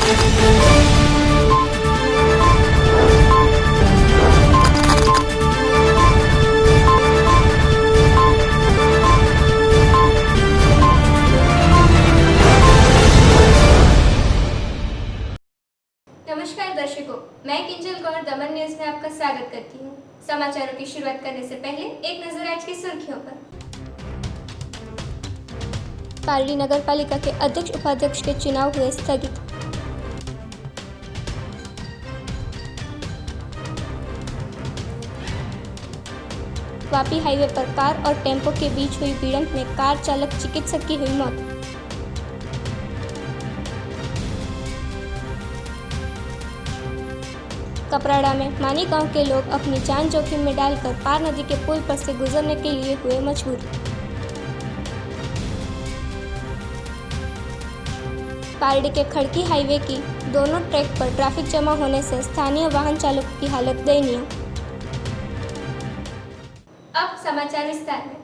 नमस्कार दर्शकों, मैं किंजल गौर दमन न्यूज में आपका स्वागत करती हूँ। समाचारों की शुरुआत करने से पहले एक नजर आज की सुर्खियों पर। पारडी नगर पालिका के अध्यक्ष उपाध्यक्ष के चुनाव हुए स्थगित। वापी हाईवे पर कार और टेम्पो के बीच हुई भिड़ंत में कार चालक चिकित्सक की हुई मौत। कपराड़ा में मानी गांव के लोग अपनी जान जोखिम में डालकर पार नदी के पुल पर से गुजरने के लिए हुए मजबूर। पारडी के खड़की हाईवे की दोनों ट्रैक पर ट्रैफिक जमा होने से स्थानीय वाहन चालकों की हालत दयनीय। अब समाचार विस्तार में।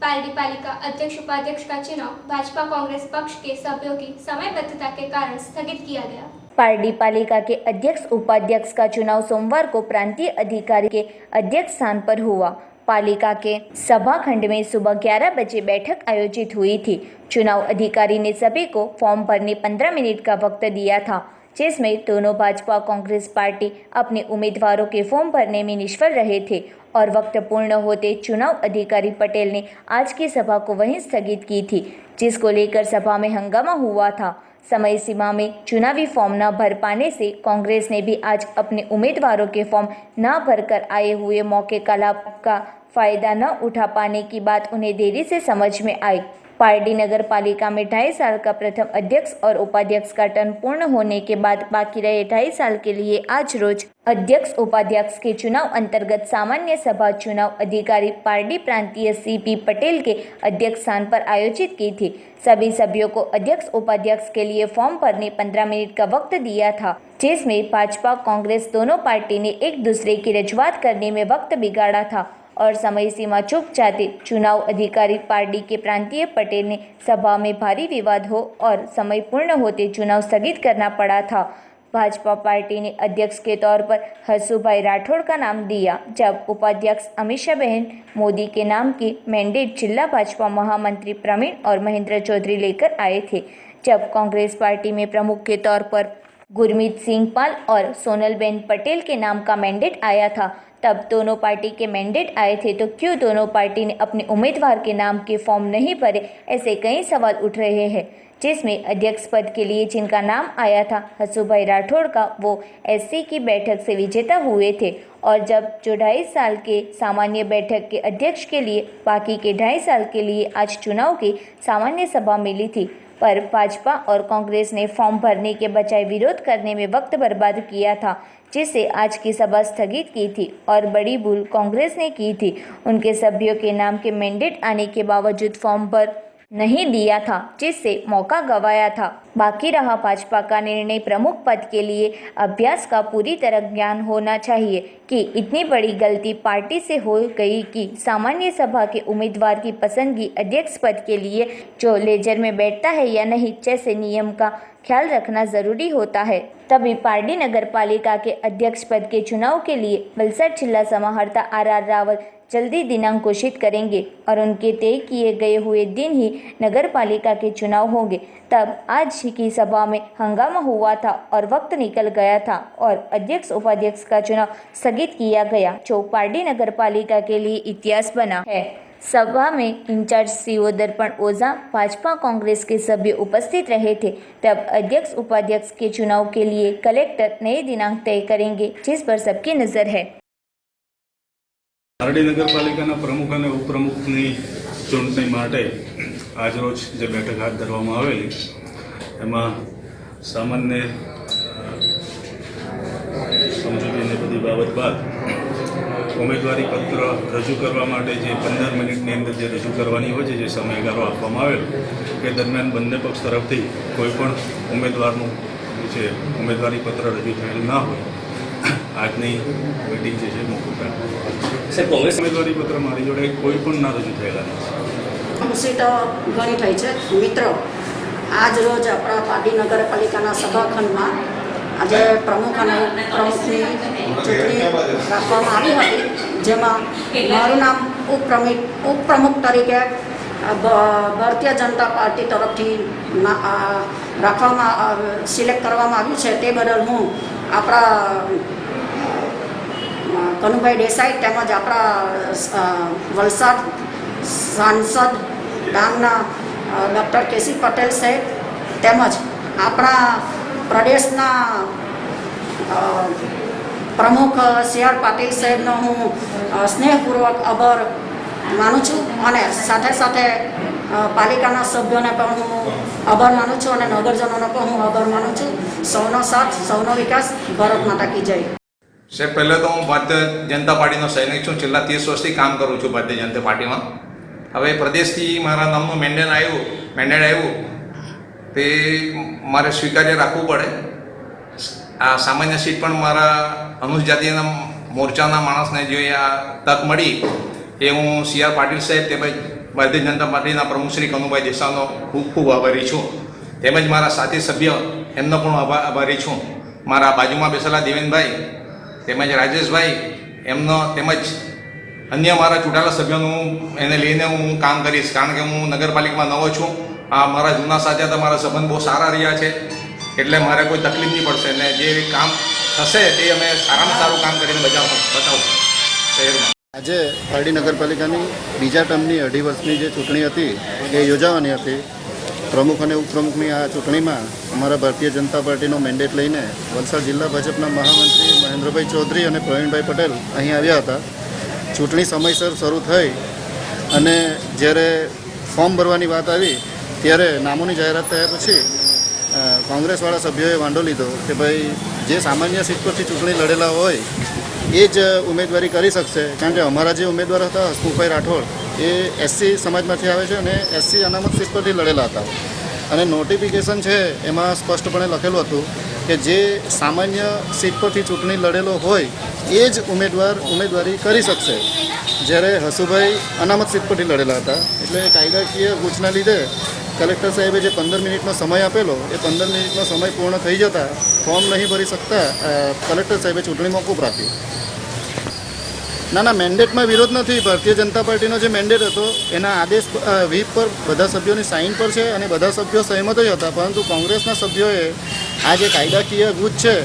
पारडी पालिका अध्यक्ष उपाध्यक्ष का चुनाव भाजपा कांग्रेस पक्ष के सभ्यों की समयबद्धता के कारण स्थगित किया गया। पारडी पालिका के अध्यक्ष उपाध्यक्ष का चुनाव सोमवार को प्रांतीय अधिकारी के अध्यक्ष स्थान पर हुआ। पालिका के सभा खंड में सुबह 11 बजे बैठक आयोजित हुई थी। चुनाव अधिकारी ने सभी को फॉर्म भरने 15 मिनट का वक्त दिया था, जिसमें दोनों भाजपा कांग्रेस पार्टी अपने उम्मीदवारों के फॉर्म भरने में निष्फल रहे थे और वक्त पूर्ण होते चुनाव अधिकारी पटेल ने आज की सभा को वहीं स्थगित की थी, जिसको लेकर सभा में हंगामा हुआ था। समय सीमा में चुनावी फॉर्म न भर पाने से कांग्रेस ने भी आज अपने उम्मीदवारों के फॉर्म न भरकर आए हुए मौके का लाभ का फायदा न उठा पाने की बात उन्हें देरी से समझ में आई। पारडी नगर पालिका में 2.5 साल का प्रथम अध्यक्ष और उपाध्यक्ष का टर्म पूर्ण होने के बाद बाकी रहे 2.5 साल के लिए आज रोज अध्यक्ष उपाध्यक्ष के चुनाव अंतर्गत सामान्य सभा चुनाव अधिकारी पारडी प्रांतीय CP पटेल के अध्यक्ष स्थान पर आयोजित की थी। सभी सभ्यों को अध्यक्ष उपाध्यक्ष के लिए फॉर्म भरने 15 मिनट का वक्त दिया था, जिसमें भाजपा कांग्रेस दोनों पार्टी ने एक दूसरे की रजूआत करने में वक्त बिगाड़ा था और समय सीमा चूक जाते चुनाव अधिकारी पारडी के प्रांतीय पटेल ने सभा में भारी विवाद हो और समय पूर्ण होते चुनाव स्थगित करना पड़ा था। भाजपा पार्टी ने अध्यक्ष के तौर पर हसूभाई राठौड़ का नाम दिया, जब उपाध्यक्ष अमीषा बहन मोदी के नाम की मैंडेट जिला भाजपा महामंत्री प्रवीण और महेंद्र चौधरी लेकर आए थे। जब कांग्रेस पार्टी में प्रमुख के तौर पर गुरमीत सिंह पाल और सोनलबेन पटेल के नाम का मैंडेट आया था, तब दोनों पार्टी के मैंडेट आए थे तो क्यों दोनों पार्टी ने अपने उम्मीदवार के नाम के फॉर्म नहीं भरे, ऐसे कई सवाल उठ रहे हैं। जिसमें अध्यक्ष पद के लिए जिनका नाम आया था हसूभाई राठौड़ का, वो SC की बैठक से विजेता हुए थे और जब जो 2.5 साल के सामान्य बैठक के अध्यक्ष के लिए बाकी के 2.5 साल के लिए आज चुनाव की सामान्य सभा मिली थी, पर भाजपा और कांग्रेस ने फॉर्म भरने के बजाय विरोध करने में वक्त बर्बाद किया था, जिससे आज की सभा स्थगित की थी। और बड़ी भूल कांग्रेस ने की थी, उनके सभ्यों के नाम के मैंडेट आने के बावजूद फॉर्म भर नहीं दिया था, जिससे मौका गंवाया था। बाकी रहा भाजपा का निर्णय। प्रमुख पद के लिए अभ्यास का पूरी तरह ज्ञान होना चाहिए कि इतनी बड़ी गलती पार्टी से हो गई कि सामान्य सभा के उम्मीदवार की पसंदगी अध्यक्ष पद के लिए जो लेजर में बैठता है या नहीं, जैसे नियम का ख्याल रखना जरूरी होता है। तभी पारडी नगर पालिका के अध्यक्ष पद के चुनाव के लिए वलसाड जिला समाहर्ता RR रावल जल्दी दिनांक घोषित करेंगे और उनके तय किए गए हुए दिन ही नगर पालिका के चुनाव होंगे। तब आज की सभा में हंगामा हुआ था और वक्त निकल गया था और अध्यक्ष उपाध्यक्ष का चुनाव स्थगित किया गया, जो पारडी नगर पालिका के लिए इतिहास बना है। सभा में इंचार्ज CO दर्पण ओझा भाजपा कांग्रेस के सभ्य उपस्थित रहे थे। तब अध्यक्ष उपाध्यक्ष के चुनाव के लिए कलेक्टर नए दिनांक तय करेंगे, जिस पर सबकी नजर है। पारडी नगरपालिकाના પ્રમુખ અને ઉપપ્રમુખની ચૂંટણી માટે આજરોજ જે બેઠક હાથ ધરવામાં આવેલી, એમાં સામાન્ય સમજૂતીની બધી બાબત બાદ ઉમેદવારી પત્ર રજૂ કરવા માટે જે 15 મિનિટની અંદર જે રજૂ કરવાની હોય છે, જે સમયગાળો આપવામાં આવેલો, એ દરમિયાન બંને પક્ષ તરફથી કોઈપણ ઉમેદવારનું જે ઉમેદવારી પત્ર રજૂ થયેલ ના હોય, આજની મીટિંગ જે છે મોકૂફ રાખવામાં સર, કોંગ્રેસ ઉમેદવારી પત્ર મારી જોડે કોઈ પણ ના રજૂ થયેલા નથી. સીટો ઘણી થઈ છે મિત્રો, આજ રોજ આપણા પારડી નગરપાલિકાના સભાખંડમાં આજે પ્રમુખ અને ઉપપ્રમુખની ચૂંટણી રાખવામાં આવી હતી, જેમાં મારું નામ ઉપપ્રમુખ તરીકે ભારતીય જનતા પાર્ટી તરફથી સિલેક્ટ કરવામાં આવ્યું છે. તે બદલ હું આપણા કનુભાઈ દેસાઈ તેમજ આપણા વલસાડ સાંસદ ડાંગના ડૉક્ટર કેસી પટેલ સાહેબ તેમજ આપણા પ્રદેશના પ્રમુખ સી.આર. પાટીલ સાહેબનો હું સ્નેહપૂર્વક આભાર માનું છું અને સાથે સાથે પાલિકાના સભ્યોને પણ હું આભાર માનું છું અને નગરજનોનો પણ હું આભાર માનું છું. સૌનો સાથ, સૌનો વિકાસ. ભારત માતા કી જય. સાહેબ, પહેલાં તો હું ભારતીય જનતા પાર્ટીનો સૈનિક છું. છેલ્લા 30 વર્ષથી કામ કરું છું ભારતીય જનતા પાર્ટીમાં. હવે પ્રદેશથી મારા નામનું મેન્ડેટ આવ્યું તે મારે સ્વીકાર્ય રાખવું પડે. આ સામાન્ય સીટ પણ મારા અનુસૂચિત જાતિના મોરચાના માણસને જે આ તક મળી એ હું સી.આર. પાટીલ સાહેબ તેમજ ભારતીય જનતા પાર્ટીના પ્રમુખ શ્રી કનુભાઈ દેસાઈનો ખૂબ ખૂબ આભારી છું. તેમજ મારા સાથી સભ્ય એમનો પણ આભારી છું. મારા બાજુમાં બેસેલા દેવેનભાઈ તેમજ રાજેશભાઈ એમનો તેમજ અન્ય મારા ચૂંટાયેલા સભ્યોનું એને લઈને હું કામ કરીશ, કારણ કે હું નગરપાલિકામાં નવો છું. આ મારા જૂના સાથે હતા, મારા સંબંધ બહુ સારા રહ્યા છે, એટલે મારે કોઈ તકલીફ નહીં પડશે ને જે કામ થશે તે અમે સારામાં સારું કામ કરીને બતાવું શહેરમાં. આજે પારડી નગરપાલિકાની બીજા ટર્મની 2.5 વર્ષની જે ચૂંટણી હતી એ યોજાવાની હતી. પ્રમુખ અને ઉપપ્રમુખની આ ચૂંટણીમાં અમારા ભારતીય જનતા પાર્ટીનો મેન્ડેટ લઈને વલસાડ જિલ્લા ભાજપના મહામંત્રી મહેન્દ્રભાઈ ચૌધરી અને પ્રવીણભાઈ પટેલ અહીં આવ્યા હતા. ચૂંટણી સમયસર શરૂ થઈ અને જ્યારે ફોર્મ ભરવાની વાત આવી ત્યારે નામોની જાહેરાત થયા પછી કોંગ્રેસવાળા સભ્યોએ વાંધો લીધો કે ભાઈ જે સામાન્ય સીટ પરથી ચૂંટણી લડેલા હોય એ જ ઉમેદવારી કરી શકશે, કારણ કે અમારા જે ઉમેદવાર હતા હસમુખભાઈ રાઠોડ એ એસસી સમાજમાંથી આવે છે અને એસસી અનામત સીટ પરથી લડેલા હતા. અને નોટિફિકેશન છે એમાં સ્પષ્ટપણે લખેલું હતું કે જે સામાન્ય સીટ પરથી ચૂંટણી લડેલો હોય એ જ ઉમેદવારી કરી શકશે, જ્યારે હસુભાઈ અનામત સીટ પરથી લડેલા હતા. એટલે કાયદાકીય ગૂંચના લીધે કલેક્ટર સાહેબે જે 15 મિનિટનો સમય આપેલો એ 15 મિનિટનો સમય પૂર્ણ થઈ જતાં ફોર્મ નહીં ભરી શકતા કલેક્ટર સાહેબે ચૂંટણી મોકૂફ રાખી. ના, મેન્ડેટમાં વિરોધ નથી. ભારતીય જનતા પાર્ટીનો જે મેન્ડેટ હતો એના આદેશ વ્હીપ પર બધા સભ્યોની સાઇન પર છે અને બધા સભ્યો સહેમત જ હતા, પરંતુ કોંગ્રેસના સભ્યોએ આ જે કાયદાકીય ગૂંચ છે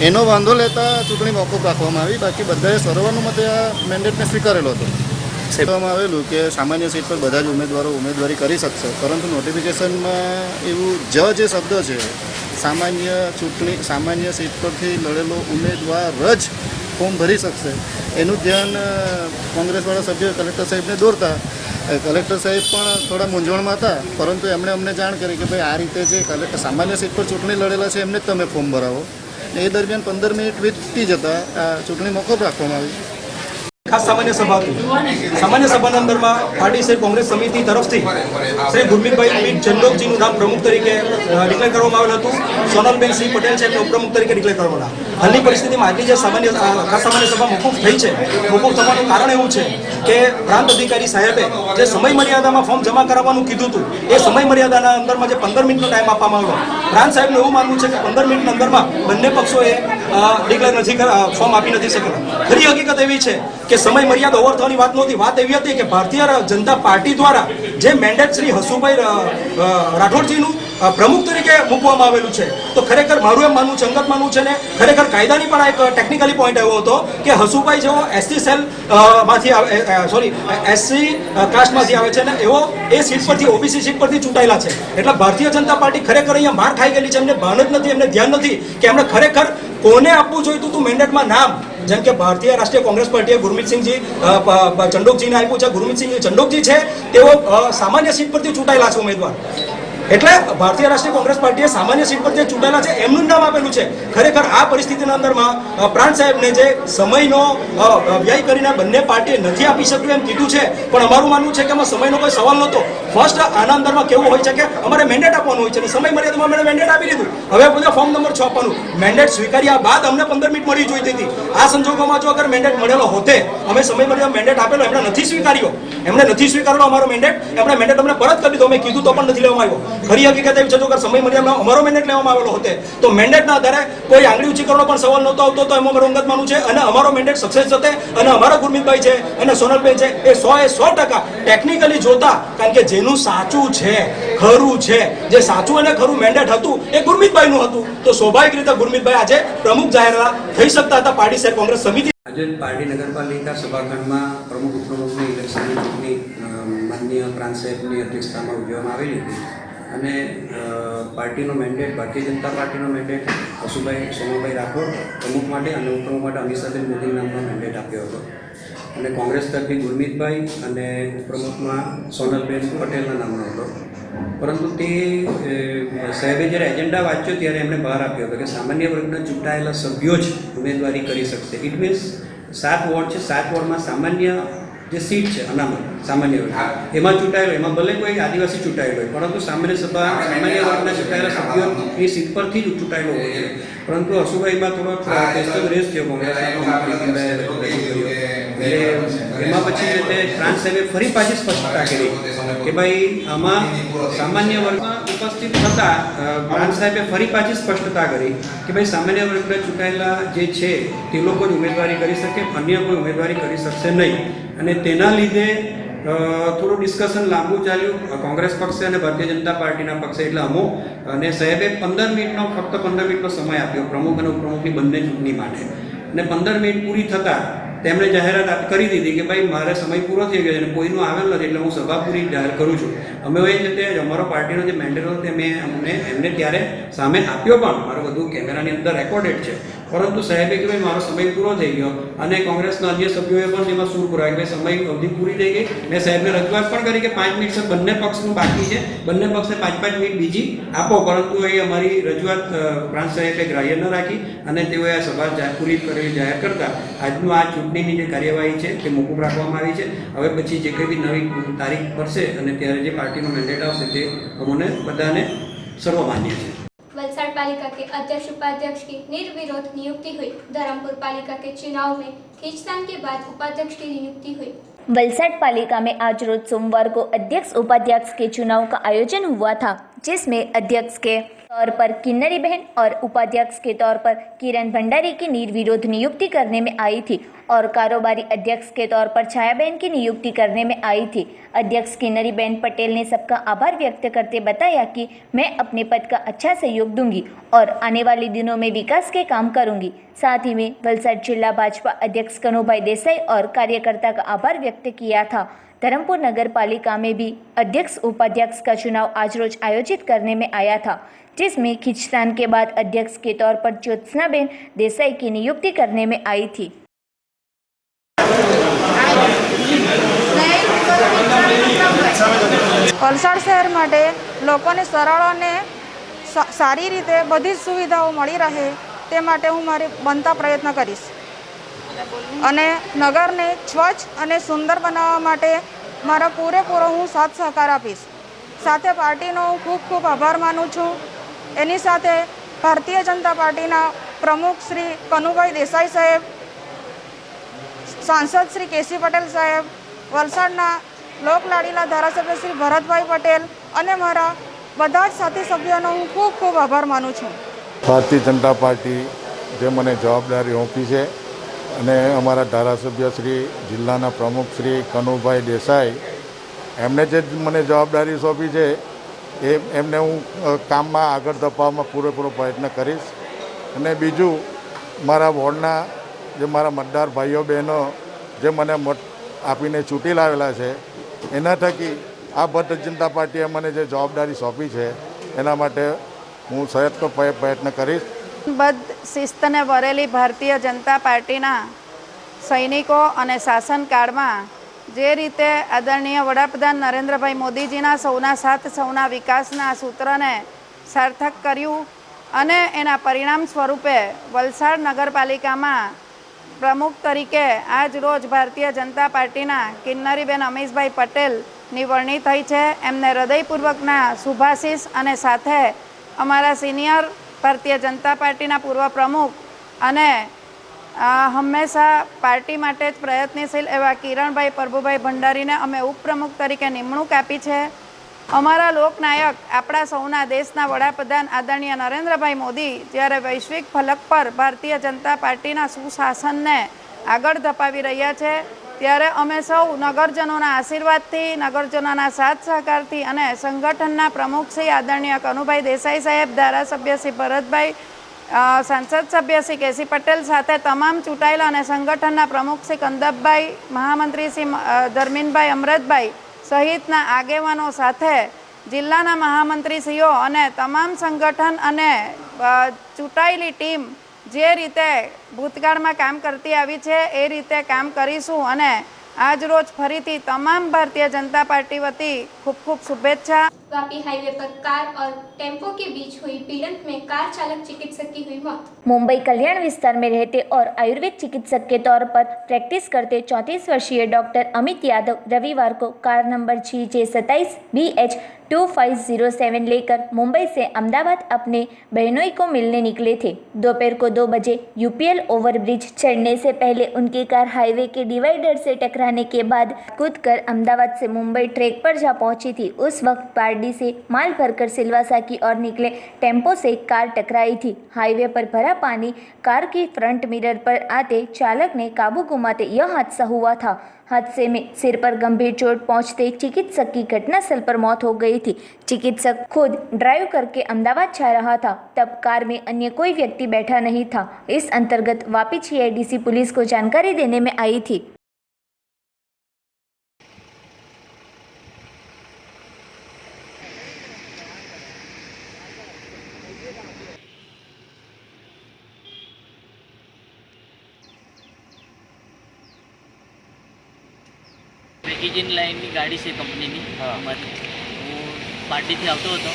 એનો વાંધો લેતા ચૂંટણી મોકૂફ રાખવામાં આવી. બાકી બધાએ સર્વાનુમતે આ મેન્ડેટને સ્વીકારેલો હતો. કહેવામાં આવેલું કે સામાન્ય સીટ પર બધા જ ઉમેદવારો ઉમેદવારી કરી શકશે, પરંતુ નોટિફિકેશનમાં એવું જે શબ્દ છે સામાન્ય સીટ પરથી લડેલો ઉમેદવાર જ ફોર્મ ભરી શકશે એનું ધ્યાન કોંગ્રેસવાળા સભ્યોએ કલેક્ટર સાહેબને દોરતા કલેક્ટર સાહેબ પણ થોડા મૂંઝવણમાં હતા, પરંતુ એમણે અમને જાણ કરી કે ભાઈ આ રીતે જે સામાન્ય સીટ પર ચૂંટણી લડેલા છે એમને જ તમે ફોર્મ ભરાવો. એ દરમિયાન 15 મિનિટ વીતતી જતાં આ ચૂંટણી મોકૂફ રાખવામાં આવી. ખાસ સામાન્ય સભા હતી. સામાન્ય સભાના અંદરમાં પાર્ટી શહેર કોંગ્રેસ સમિતિ તરફથી શ્રી ગુરમીતભાઈ ચંદોકજીનું નામ પ્રમુખ તરીકે ડિક્લેર કરવામાં આવેલું હતું. સોનલબેન સિંહ પટેલ છે એમને ઉપપ્રમુખ તરીકે ડિક્લેર કરવામાં આવ્યા. હાલની પરિસ્થિતિમાં આજની જે ખાસ સામાન્ય સભા મોકૂફ થઈ છે, મોકૂફ થવાનું કારણ એવું છે કે પ્રાંત અધિકારી સાહેબે જે સમય મર્યાદામાં ફોર્મ જમા કરાવવાનું કીધું હતું એ સમય મર્યાદાના અંદરમાં જે 15 મિનિટનો ટાઈમ આપવામાં આવ્યો, પ્રાંત સાહેબનું એવું માનવું છે કે 15 મિનિટના અંદરમાં બંને પક્ષોએ ડિક્લેર ફોર્મ આપી નથી શકેલા. ખરી હકીકત એવી છે કે સમય મર્યાદા ઓવર થવાની વાત નહોતી. વાત એવી હતી કે ભારતીય જનતા પાર્ટી દ્વારા જે મેન્ડેટ શ્રી હસુભાઈ રાઠોડજીનું પ્રમુખ તરીકે મૂકવામાં આવેલું છે, તો ખરેખર મારું એમ માનવું છે, અંગત માનવું છે ને ખરેખર કાયદાની પણ એક ટેકનિકલી પોઈન્ટ આવ્યો હતો કે હસુભાઈ જેવો એસસી સેલ માંથી એસસી કાસ્ટમાંથી આવે છે ને એવો એ સીટ પરથી ઓબીસી સીટ પરથી ચૂંટાયેલા છે. એટલે ભારતીય જનતા પાર્ટી ખરેખર અહીંયા માર ખાઈ ગયેલી છે. એમને ભાન જ નથી, એમને ધ્યાન નથી કે એમણે ખરેખર કોને આપવું જોઈતું હતું મેન્ડેટમાં નામ. જેમ કે ભારતીય રાષ્ટ્રીય કોંગ્રેસ પાર્ટીએ ગુરમીતસિંહજી ચંડોકજીને આપ્યું છે. ગુરમીતસિંહ ચંડોકજી છે તેઓ સામાન્ય સીટ પરથી ચૂંટાયેલા છે ઉમેદવાર, એટલે ભારતીય રાષ્ટ્રીય કોંગ્રેસ પાર્ટીએ સામાન્ય સીટ પર જે ચૂંટાયેલા છે એમનું નામ આપેલું છે. ખરેખર આ પરિસ્થિતિના અંદરમાં પ્રાંત સાહેબને જે સમયનો વ્યય કરીને બંને પાર્ટીએ નથી આપી શક્યું એમ કીધું છે, પણ અમારું માનવું છે કે એમાં સમયનો કોઈ સવાલ નહોતો. ફર્સ્ટ આના અંદરમાં કેવું હોય છે કે અમારે મેન્ડેટ આપવાનું હોય છે અને સમય મર્યાદામાં અમે મેન્ડેટ આપી દીધું. હવે બધા ફોર્મ નંબર 6 આપવાનું. મેન્ડેટ સ્વીકાર્યા બાદ અમને 15 મિનિટ મળી જોઈતી હતી. આ સંજોગોમાં જો અગર મેન્ડેટ મળેલો હોતે, અમે સમય મર્યાદામાં મેન્ડેટ આપેલો, એમણે નથી સ્વીકારેલો અમારો મેન્ડેટ, એમણે મેન્ડેટ અમને પરત કરી દીધો. અમે કીધું તો પણ નથી લેવામાં આવ્યો. ખરી હકીકત એવી છે જો સમય મર્યાદામાં અમારો મેન્ડેટ લેવામાં આવેલો હોતે તો મેન્ડેટના આધારે કોઈ આંગળી ઊંચી કરવાનો પણ સવાલ નહોતો આવતો. તો એમાં મારું અંગત માનવું છે અને અમારો મેન્ડેટ સક્સેસ જતે અને અમારા ગુરમીતભાઈ છે અને સોનલબેન છે એ 100% ટેકનિકલી જોતા, કારણ કે જેનું સાચું છે, ખરું છે, જે સાચું અને ખરું મેન્ડેટ હતું એ ગુરમીતભાઈનું હતું. તો સ્વાભાવિક રીતે ગુરમીતભાઈ આજે પ્રમુખ જાહેર થઈ શકતા હતા પાર્ટી શહેર કોંગ્રેસ સમિતિ. આજે પાર્ટી નગરપાલિકા સભાખંડમાં પ્રમુખ ઉપપ્રમુખની ઇલેક્શનની ચૂંટણી માનનીય પ્રાંત સાહેબની અધ્યક્ષતામાં ઉજવવામાં આવેલી હતી અને પાર્ટીનો મેન્ડેટ, ભારતીય જનતા પાર્ટીનો મેન્ડેટ સોમાભાઈ રાઠોડ પ્રમુખ માટે અને ઉપપ્રમુખ માટે અમીષાબેન મોદી નામનો મેન્ડેટ આપ્યો હતો અને કોંગ્રેસ તરફથી ગુરમીતભાઈ અને ઉપપ્રમુખમાં સોનલબેન પટેલના નામનો હતો. પરંતુ તે સાહેબે જ્યારે એજન્ડા વાંચ્યો ત્યારે એમણે બહાર આપ્યો હતો કે સામાન્ય વર્ગના ચૂંટાયેલા સભ્યો જ ઉમેદવારી કરી શકશે. ઇટ મીન્સ 7 વોર્ડ છે, 7 વોર્ડમાં સામાન્ય જે સીટ છે અનામત સામાન્ય વર્ગ એમાં ચૂંટાયેલો, એમાં ભલે કોઈ આદિવાસી ચૂંટાયેલો હોય પરંતુ સામાન્ય વર્ગના ચૂંટાયેલા સભ્યો એ સીટ પરથી જ ચૂંટાયેલો હોય છે. પરંતુ હસુભાઈમાં થોડોક ટેસ્ટ રેસ થયો કોંગ્રેસના એમાં પછી તે પ્રાંત સાહેબે ફરી પાછી સ્પષ્ટતા કરી કે ભાઈ આમાં સામાન્ય વર્ગમાં ઉપસ્થિત થતા પ્રાંત સાહેબે ફરી પાછી સ્પષ્ટતા કરી કે ભાઈ સામાન્ય વર્ગના ચૂંટાયેલા જે છે તે લોકો જ ઉમેદવારી કરી શકે, અન્ય કોઈ ઉમેદવારી કરી શકશે નહીં. અને તેના લીધે થોડું ડિસ્કશન લાંબુ ચાલ્યું કોંગ્રેસ પક્ષે અને ભારતીય જનતા પાર્ટીના પક્ષે. એટલે અમુક અને સાહેબે 15 મિનિટનો ફક્ત 15 મિનિટનો સમય આપ્યો પ્રમુખ અને ઉપપ્રમુખની બંને ચૂંટણી માટે અને 15 મિનિટ પૂરી થતાં તેમણે જાહેરાત કરી દીધી કે ભાઈ મારે સમય પૂરો થઈ ગયો છે અને કોઈનું આવેલ નથી એટલે હું સભા પૂરી જાહેર કરું છું. અમે એ રીતે અમારો પાર્ટીનો જે મેન્ડેટ હતો તે એમને ત્યારે સામે આપ્યો પણ, મારો બધું કેમેરાની અંદર રેકોર્ડેડ છે. પરંતુ સાહેબે કે ભાઈ મારો સમય પૂરો થઈ ગયો અને કોંગ્રેસના અન્ય સભ્યોએ પણ તેમાં સૂર પુરાવ્યો કે ભાઈ સમય અવધિ પૂરી થઈ ગઈ. મેં સાહેબને રજૂઆત પણ કરી કે 5 મિનિટ બંને પક્ષનું બાકી છે, બંને પક્ષને 5-5 મિનિટ બીજી આપો, પરંતુ એ અમારી રજૂઆત પ્રાંત સાહેબે ગ્રાહ્ય ન રાખી અને તેઓએ આ સભા પૂરી કરેલી જાહેર કરતા આજનું આ ચૂંટણીની જે કાર્યવાહી છે તે મોકૂફ રાખવામાં આવી છે. હવે પછી જે કંઈ બી નવી તારીખ પડશે અને ત્યારે જે પાર્ટીનો મેન્ડેટ આવશે તે અમને બધાને સર્વમાન્ય છે. वलसाड पालिका के अध्यक्ष उपाध्यक्ष की निर्विरोध नियुक्ति हुई। धर्मपुर पालिका के चुनाव में खींचतान के बाद उपाध्यक्ष की नियुक्ति हुई। वलसाड पालिका में आज रोज सोमवार को अध्यक्ष उपाध्यक्ष के चुनाव का आयोजन हुआ था, जिसमें अध्यक्ष के तौर पर किन्नरी बहन और उपाध्यक्ष के तौर पर किरण भंडारी की निर्विरोध नियुक्ति करने में आई थी और कारोबारी अध्यक्ष के तौर पर छायाबेन की नियुक्ति करने में आई थी। अध्यक्ष किन्नरी बहन पटेल ने सबका आभार व्यक्त करते बताया कि मैं अपने पद का अच्छा सहयोग दूंगी और आने वाले दिनों में विकास के काम करूंगी। साथ ही में वलसाड जिला भाजपा अध्यक्ष कनुभाई देसाई और कार्यकर्ता का आभार व्यक्त किया था। धर्मपुर नगर पालिका में भी अध्यक्ष उपाध्यक्ष का चुनाव आज रोज आयोजित करने में आया था, जिसमें खींचतान के बाद अध्यक्ष के तौर पर ज्योत्सनाबेन देसाई की नियुक्ति करने में आई थी। વલસાડ શહેર માટે લોકોને સરળ અને સારી રીતે બધી જ સુવિધાઓ મળી રહે તે માટે હું મારી બનતા પ્રયત્ન કરીશ અને નગરને સ્વચ્છ અને સુંદર બનાવવા માટે મારો પૂરેપૂરો હું સાથ સહકાર આપીશ. સાથે પાર્ટીનો હું ખૂબ ખૂબ આભાર માનું છું. એની સાથે ભારતીય જનતા પાર્ટીના પ્રમુખ શ્રી કનુભાઈ દેસાઈ સાહેબ, સાંસદ શ્રી કેસી પટેલ સાહેબ, વલસાડના લોકલાડીલા ધારાસભ્ય શ્રી ભરતભાઈ પટેલ અને મારા બધા જ સાથી સભ્યોનો હું ખૂબ ખૂબ આભાર માનું છું. ભારતીય જનતા પાર્ટી જે મને જવાબદારી સોંપી છે અને અમારા ધારાસભ્ય શ્રી જિલ્લાના પ્રમુખ શ્રી કનુભાઈ દેસાઈ એમણે જે મને જવાબદારી સોંપી છે એમને હું કામમાં આગળ ધપાવવામાં પૂરેપૂરો પ્રયત્ન કરીશ. અને બીજું મારા વોર્ડના જે મારા મતદાર ભાઈઓ બહેનો જે મને મત આપીને ચૂંટી લાવેલા છે એના થકી આ ભારતીય જનતા પાર્ટીએ મને જે જવાબદારી સોંપી છે એના માટે હું સતત પ્રયત્ન કરીશ. બદ શિસ્તને ભરેલી ભારતીય જનતા પાર્ટીના સૈનિકો અને શાસનકાળમાં જે રીતે આદરણીય વડાપ્રધાન નરેન્દ્રભાઈ મોદીજીના સૌના સાથ સૌના વિકાસના સૂત્રને સાર્થક કર્યું અને એના પરિણામ સ્વરૂપે વલસાડ નગરપાલિકામાં પ્રમુખ તરીકે આજ રોજ ભારતીય જનતા પાર્ટીના કિન્નરીબેન અમીશભાઈ પટેલ ની વરણી થઈ છે. એમને હૃદયપૂર્વકના શુભાશીષ અને સાથે અમારા સિનિયર ભારતીય જનતા પાર્ટીના પૂર્વ પ્રમુખ અને હંમેશા પાર્ટી માટે જ પ્રયત્નશીલ એવા કિરણભાઈ પ્રભુભાઈ ભંડારીને અમે ઉપપ્રમુખ તરીકે નિમણૂક આપી છે. અમારા લોકનાયક આપણા સૌના દેશના વડાપ્રધાન આદરણીય નરેન્દ્રભાઈ મોદી જ્યારે વૈશ્વિક ફલક પર ભારતીય જનતા પાર્ટીના સુશાસનને આગળ ધપાવી રહ્યા છે ત્યારે અમે સૌ નગરજનોના આશીર્વાદથી, નગરજનોના સાથ સહકારથી અને સંગઠનના પ્રમુખ શ્રી આદરણીય કનુભાઈ દેસાઈ સાહેબ, ધારાસભ્ય શ્રી ભરતભાઈ, સાંસદ સભ્ય શ્રી કેસી પટેલ સાથે તમામ ચૂંટાયેલા અને સંગઠનના પ્રમુખ શ્રી કંદપભાઈ, મહામંત્રી શ્રી ધર્મીનભાઈ અમરતભાઈ સહિતના આગેવાનો સાથે જિલ્લાના મહામંત્રીશ્રીઓ અને તમામ સંગઠન અને ચૂંટાયેલી ટીમ જે રીતે ભૂતકાળમાં કામ કરતી આવી છે એ રીતે કામ કરીશું અને આજ રોજ ફરીથી તમામ ભારતીય जनता पार्टी वती खूब खूब शुभेच्छा। वापी हाईवे पर कार और टेम्पो के बीच हुई भिड़ंत में कार चालक चिकित्सक की हुई मौत। मुंबई कल्याण विस्तार में रहते और आयुर्वेद चिकित्सक के तौर पर प्रैक्टिस करते 34 वर्षीय डॉक्टर अमित यादव रविवार को कार नंबर GJ27BH2507 लेकर मुंबई से अहमदाबाद अपने बहनोई को मिलने निकले थे। दोपहर को 2 बजे यूपीएल ओवरब्रिज चढ़ने से पहले उनकी कार हाईवे के डिवाइडर से टकराने के बाद कूदकर अहमदाबाद से मुंबई ट्रैक पर जा पहुंची थी। उस वक्त पारडी से माल भरकर सिलवासा की ओर निकले टेम्पो से कार टकराई थी। हाईवे पर भरा पानी कार की फ्रंट मिरर पर आते चालक ने काबू गुमाते यह हादसा हुआ था। हादसे में सिर पर गंभीर चोट पहुंचते चिकित्सक की घटनास्थल पर मौत हो गई थी। चिकित्सक खुद ड्राइव करके अहमदाबाद जा रहा था, तब कार में अन्य कोई व्यक्ति बैठा नहीं था। इस अंतर्गत वापी CIDC पुलिस को जानकारी देने में आई थी। પેકેજિંગ લાઇનની ગાડી છે કંપનીની અમારી. હું પાર્ટીથી આવતો હતો.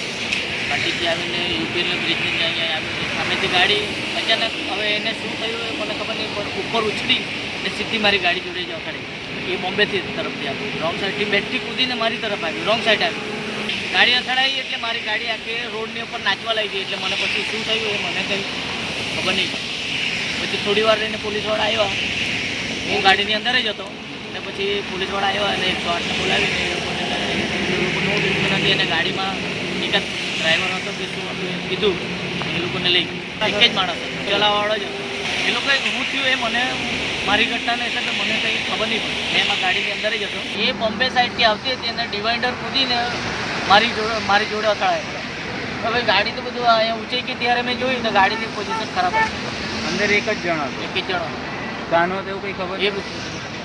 પાર્ટીથી આવીને યુપીએલના બ્રિજની અહીંયા આવીને સામેથી ગાડી અચાનક હવે એને શું થયું એ મને ખબર નહીં, પણ ઉપર ઉછળી અને સીધી મારી ગાડી જોડે જ અથડાઈ. એ બોમ્બેથી તરફથી આવી, રોંગ સાઈડથી બેટરી કૂદીને મારી તરફ આવી, રોંગ સાઈડ આવી. ગાડી અથડાઈ એટલે મારી ગાડી આખી રોડની ઉપર નાચવા લાગી. એટલે મને પછી શું થયું એ મને કંઈ ખબર નહીં. પછી થોડી વાર રહીને પોલીસવાળા આવ્યા. હું ગાડીની અંદર જ હતો અને પછી પોલીસવાળા આવ્યા અને 108ને બોલાવીને એ લોકોને નથી અને ગાડીમાં એકાદ ડ્રાઈવર હતો કે શું હતું એમ કીધું. એ લોકોને લઈ એક જ માણસ હતો, ચલાવવાવાળો જ હતો. એ લોકોએ હું થયું એ મને મારી ઘટનાને હિસાબે મને કંઈ ખબર નહીં પડી. મેં એમાં ગાડીની અંદર જ હતો. એ બોમ્બે સાઈડથી આવતી હતી અને ડિવાઈડર કૂદીને મારી જોડે અથડાય. હવે ગાડી તો બધું અહીંયા ઊંચાઈ ગઈ ત્યારે મેં જોયું તો ગાડીની પોઝિશન ખરાબ હતી. અંદર એક જ જણ હતો. એક જ જણ હતો. ગાનો તો એવું કંઈ ખબર એ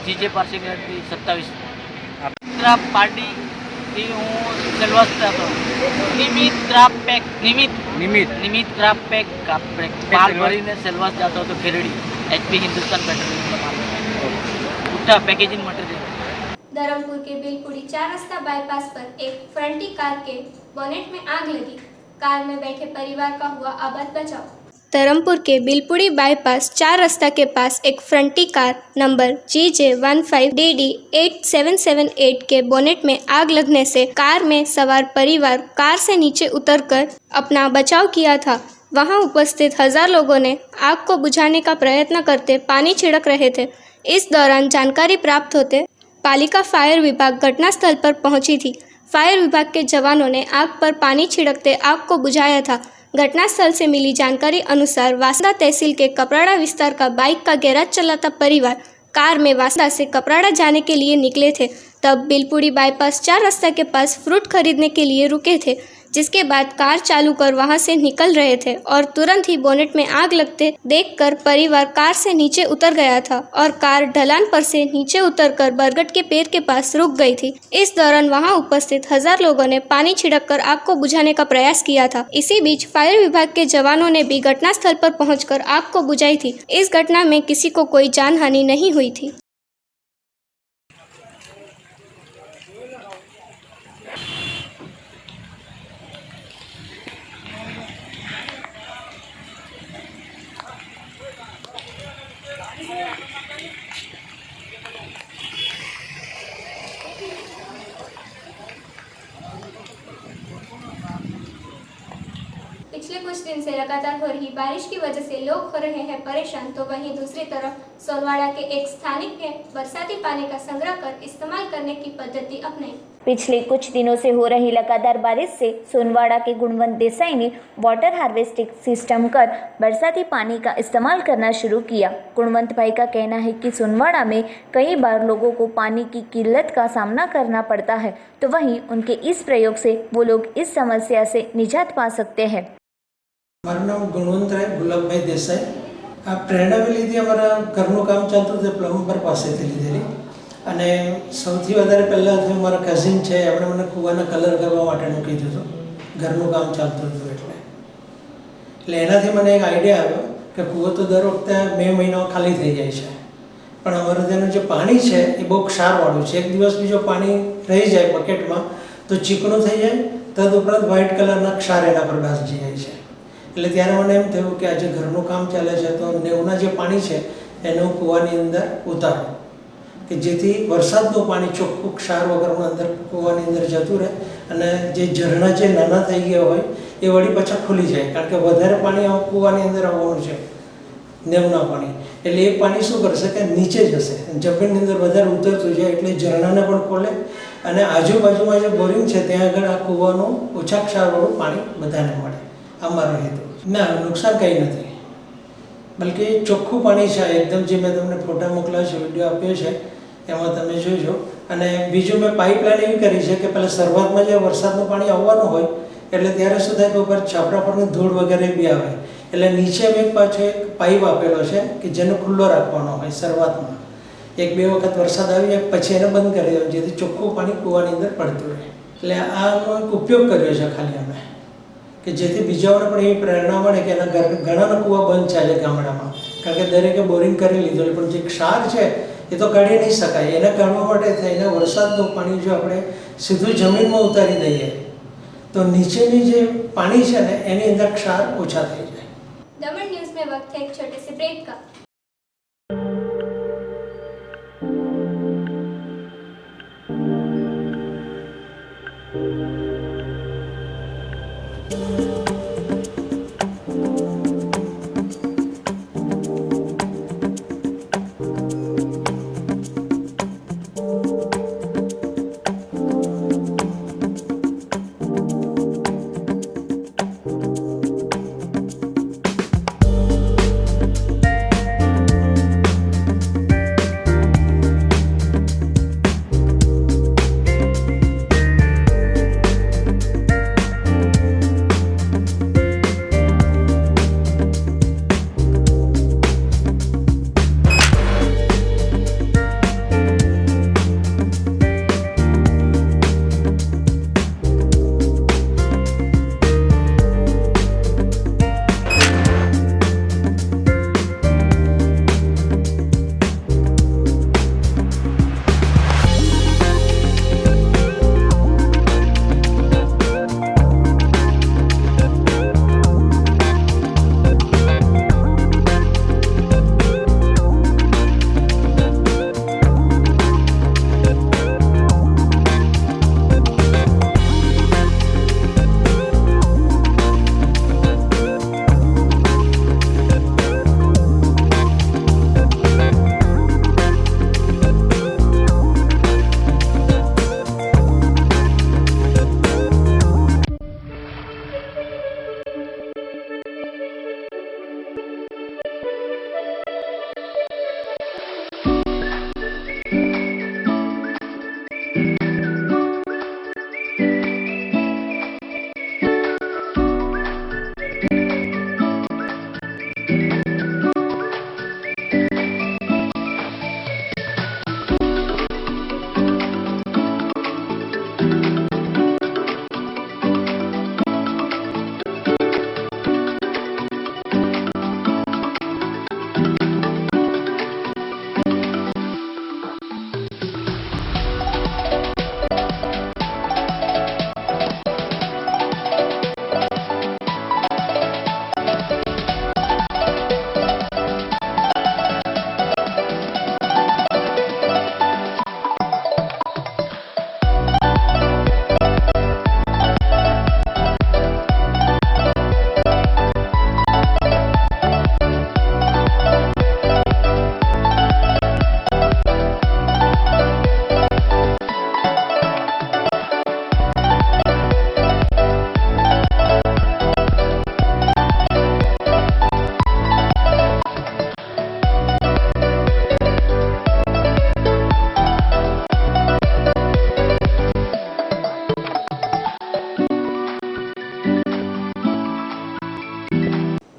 GJ પાર્સિંગ 27 પાર્ટી હું સેલવાસ હતો. નિમિત ક્રાફ્ટ પેક માલ ભરીને સેલવાસ જતો હતો ખેરડી HP हिंदुस्तान पेट्रोलियम उठा पैकेजिंग मटेरियल। धर्मपुर के बिलपुड़ी 4 रास्ता बाईपास पर एक फ्रंटी कार के बोनेट में आग लगी। कार में बैठे परिवार का हुआ आबाद बचाव। धर्मपुर के बिलपुड़ी बाईपास 4 रास्ता के पास एक फ्रंटी कार नंबर GJ15DD8778 के बोनेट में आग लगने से कार में सवार परिवार कार से नीचे उतरकर अपना बचाव किया था। वहां उपस्थित 1000 लोगों ने आग को बुझाने का प्रयत्न करते पानी छिड़क रहे थे। इस दौरान जानकारी प्राप्त होते पालिका फायर विभाग घटनास्थल पर पहुंची थी। फायर विभाग के जवानों ने आग पर पानी छिड़कते आग को बुझाया था। घटनास्थल से मिली जानकारी अनुसार वासदा तहसील के कपराड़ा विस्तार का बाइक का गैराज चलाता परिवार कार में वासदा से कपराड़ा जाने के लिए निकले थे। तब बिलपुड़ी बाईपास 4 रास्ता के पास फ्रूट खरीदने के लिए रुके थे, जिसके बाद कार चालू कर वहां से निकल रहे थे और तुरंत ही बोनेट में आग लगते देखकर परिवार कार से नीचे उतर गया था और कार ढलान पर से नीचे उतरकर बरगद के पेड़ के पास रुक गई थी। इस दौरान वहां उपस्थित 1000 लोगों ने पानी छिड़ककर आग को बुझाने का प्रयास किया था। इसी बीच फायर विभाग के जवानों ने भी घटनास्थल पर पहुंचकर आग को बुझाई थी। इस घटना में किसी को कोई जानहानि नहीं हुई थी। से लगातार हो रही बारिश की वजह से लोग हो रहे हैं परेशान, तो वहीं दूसरी तरफ सोनवाड़ा के एक स्थानिक ने बरसाती पानी का संग्रह कर इस्तेमाल करने की पद्धति अपनाई। पिछले कुछ दिनों से हो रही लगातार बारिश से सोनवाड़ा के गुणवंत देसाई ने वाटर हार्वेस्टिंग सिस्टम कर बरसाती पानी का इस्तेमाल करना शुरू किया। गुणवंत भाई का कहना है कि सोनवाड़ा में कई बार लोगों को पानी की किल्लत का सामना करना पड़ता है, तो वहीं उनके इस प्रयोग से वो लोग इस समस्या से निजात पा सकते हैं। મારું નામ ગુણવંતરાય ગુલાબભાઈ દેસાઈ। આ પ્રેરણા બી લીધી, અમારા ઘરનું કામ ચાલતું હતું પ્લમ્બર પાસેથી લીધેલી, અને સૌથી વધારે પહેલાં તો મારા કઝિન છે એમણે મને કૂવાના કલર કરવા માટેનું કીધું હતું, ઘરનું કામ ચાલતું હતું એટલે એનાથી મને એક આઈડિયા આવ્યો કે કૂવો તો દર વખતે મે મહિનામાં ખાલી થઈ જાય છે, પણ અમારું તેનું જે પાણી છે એ બહુ ક્ષારવાળું છે। એક દિવસ બીજો પાણી રહી જાય બકેટમાં તો ચીકણું થઈ જાય, તદુપરાંત વ્હાઇટ કલરના ક્ષાર એના પર બેસી જાય છે। એટલે ત્યારે મને એમ થયું કે આજે ઘરનું કામ ચાલે છે તો નેવના જે પાણી છે એને હું કૂવાની અંદર ઉતારું કે જેથી વરસાદનું પાણી ચોખ્ખું ક્ષાર વગરનું અંદર કૂવાની અંદર જતું રહે, અને જે ઝરણા જે નાના થઈ ગયા હોય એ વળી પાછા ખુલી જાય, કારણ કે વધારે પાણી કૂવાની અંદર આવવાનું છે નેવના પાણી, એટલે એ પાણી શું કરશે કે નીચે જશે, જમીનની અંદર વધારે ઉતરતું જાય એટલે ઝરણાને પણ ખોલે, અને આજુબાજુમાં જે બોરિંગ છે ત્યાં આગળ આ કૂવાનું ઓછા ક્ષારવાળું પાણી બધાને મળે। અમારો હેતુ ના, નુકસાન કંઈ નથી, બલકે ચોખ્ખું પાણી છે એકદમ, જે મેં તમને ફોટા મોકલ્યા છે, વિડીયો આપ્યો છે એમાં તમે જોજો। અને બીજું મેં પાઇપલાઇન એવી કરી છે કે પહેલાં શરૂઆતમાં જે વરસાદનું પાણી આવવાનું હોય એટલે ત્યારે શું થાય કે ઉપર છાપરા પરનું ધૂળ વગેરે બી આવે, એટલે નીચે મેં પાછો એક પાઇપ આપેલો છે કે જેને ખુલ્લો રાખવાનો હોય શરૂઆતમાં, એક બે વખત વરસાદ આવી જાય પછી એને બંધ કરી દેવાનું, જેથી ચોખ્ખું પાણી કૂવાની અંદર પડતું રહે। એટલે આનો એક ઉપયોગ કર્યો છે ખાલી અમે, કે જેથી બીજાઓને પણ એવી પ્રેરણા મળે કે એના ઘણાના કૂવા બંધ છે આજે ગામડામાં, કારણ કે દરેકે બોરિંગ કરી લીધું, પણ જે ક્ષાર છે એ તો કાઢી નહીં શકાય, એને કાઢવા માટે થઈને વરસાદનું પાણી જો આપણે સીધું જમીનમાં ઉતારી દઈએ તો નીચેની જે પાણી છે ને એની અંદર ક્ષાર ઓછા થઈ જાય। दमन न्यूज में वक्त है एक छोटे से ब्रेक का।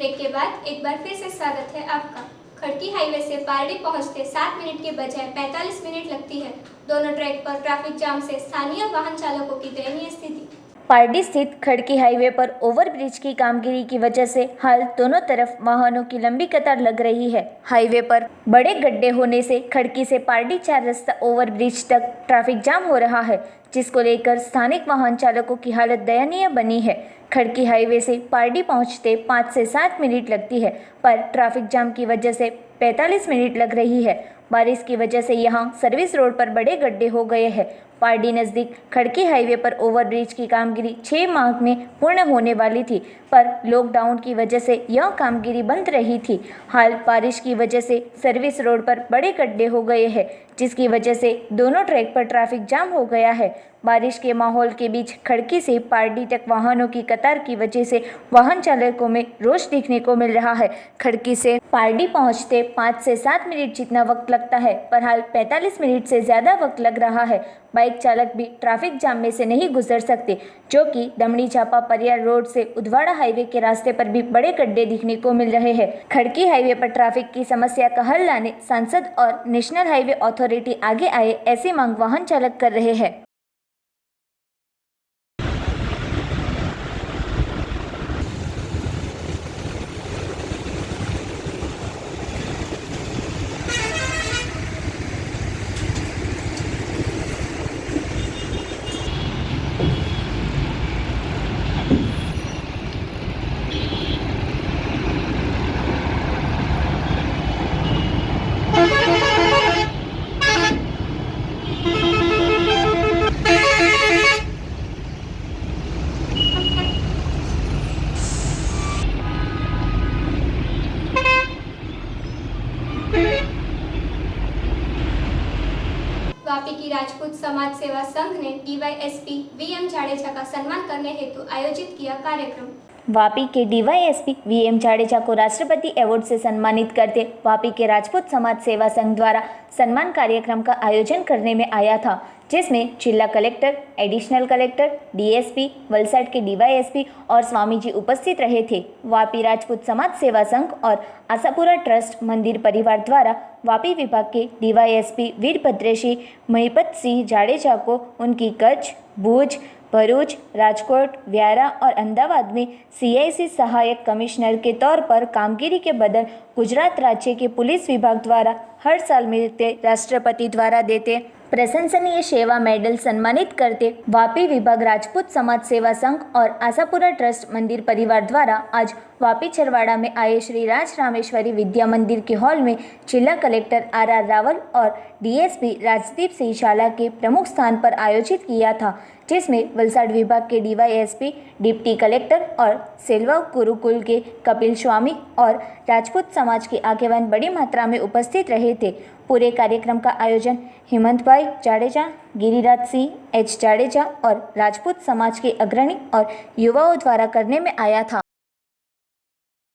ब्रेक के बाद एक बार फिर से स्वागत है आपका। खड़की हाईवे से पारडी पहुंचते 7 मिनट के बजाय 45 मिनट लगती है। दोनों ट्रैक पर ट्रैफिक जाम से स्थानीय वाहन चालकों की दयनीय स्थिति। पारडी स्थित खड़की हाईवे पर ओवरब्रिज की कामगिरी की वजह से हाल दोनों तरफ वाहनों की लंबी कतार लग रही है। हाईवे पर बड़े गड्ढे होने से खड़की से पारडी 4 रास्ता ओवरब्रिज तक ट्रैफिक जाम हो रहा है, जिसको लेकर स्थानिक वाहन चालकों की हालत दयनीय बनी है। खड़की हाईवे से पारडी पहुंचते 5 से 7 मिनट लगती है, पर ट्रैफिक जाम की वजह से 45 मिनट लग रही है। बारिश की वजह से यहां सर्विस रोड पर बड़े गड्ढे हो गए हैं। पारडी नज़दीक खड़की हाईवे पर ओवरब्रिज की कामगिरी 6 माह में पूर्ण होने वाली थी, पर लॉकडाउन की वजह से यह कामगिरी बंद रही थी। हाल बारिश की वजह से सर्विस रोड पर बड़े गड्ढे हो गए हैं, जिसकी वजह से दोनों ट्रैक पर ट्रैफिक जाम हो गया है। बारिश के माहौल के बीच खड़की से पारडी तक वाहनों की कतार की वजह से वाहन चालकों में रोष देखने को मिल रहा है। खड़की से पारडी पहुंचते 5 से 7 मिनट जितना वक्त लगता है, पर हाल 45 मिनट से ज़्यादा वक्त लग रहा है। बाइक चालक भी ट्रैफिक जाम में से नहीं गुजर सकते, जो कि दमड़ी चापा परियार रोड से उदवाड़ा हाईवे के रास्ते पर भी बड़े गड्ढे दिखने को मिल रहे हैं। खड़की हाईवे पर ट्रैफिक की समस्या का हल लाने सांसद और नेशनल हाईवे अथॉरिटी आगे आए, ऐसी मांग वाहन चालक कर रहे हैं। वापी की राजपूत समाज सेवा संघ ने डीवाईएसपी वीएम जाडेजा का सम्मान करने हेतु आयोजित किया कार्यक्रम। वापी के डीवाईएसपी वीएम जाडेजा को राष्ट्रपति अवार्ड से सम्मानित करते वापी के राजपूत समाज सेवा संघ द्वारा सम्मान कार्यक्रम का आयोजन करने में आया था, जिसमें जिला collector, additional collector, DSP, Valsad के डीवाईएसपी और स्वामी जी उपस्थित रहे थे। वापी राजपूत समाज सेवा संघ और आशापुरा ट्रस्ट मंदिर परिवार द्वारा वापी विभाग के डीवाईएसपी वीरभद्रसिंह महिपत सिंह जाडेजा को उनकी कच्छ, भुज, भरूच, राजकोट, व्यारा और अहमदाबाद में सीआईसी सहायक कमिश्नर के तौर पर कामगिरी के बदल गुजरात राज्य के पुलिस विभाग द्वारा हर साल मिलते राष्ट्रपति द्वारा देते प्रशंसनीय सेवा मेडल सम्मानित करते वापी विभाग राजपूत समाज सेवा संघ और आशापुरा ट्रस्ट मंदिर परिवार द्वारा आज वापी छरवाड़ा में आए श्री राज रामेश्वरी विद्या मंदिर के हॉल में जिला कलेक्टर आर रावल और डीएसपी राजदीप सिंह शाला के प्रमुख स्थान पर आयोजित किया था, जिसमें वलसाड विभाग के डीवाईएसपी, डिप्टी कलेक्टर और सेल्वा गुरुकुल के कपिल स्वामी और राजपूत समाज के आगेवान बड़ी मात्रा में उपस्थित रहे थे। पूरे कार्यक्रम का आयोजन हेमंत भाई जाडेजा, गिरिराज सिंह एच जाडेजा और राजपूत समाज के अग्रणी और युवाओं द्वारा करने में आया था।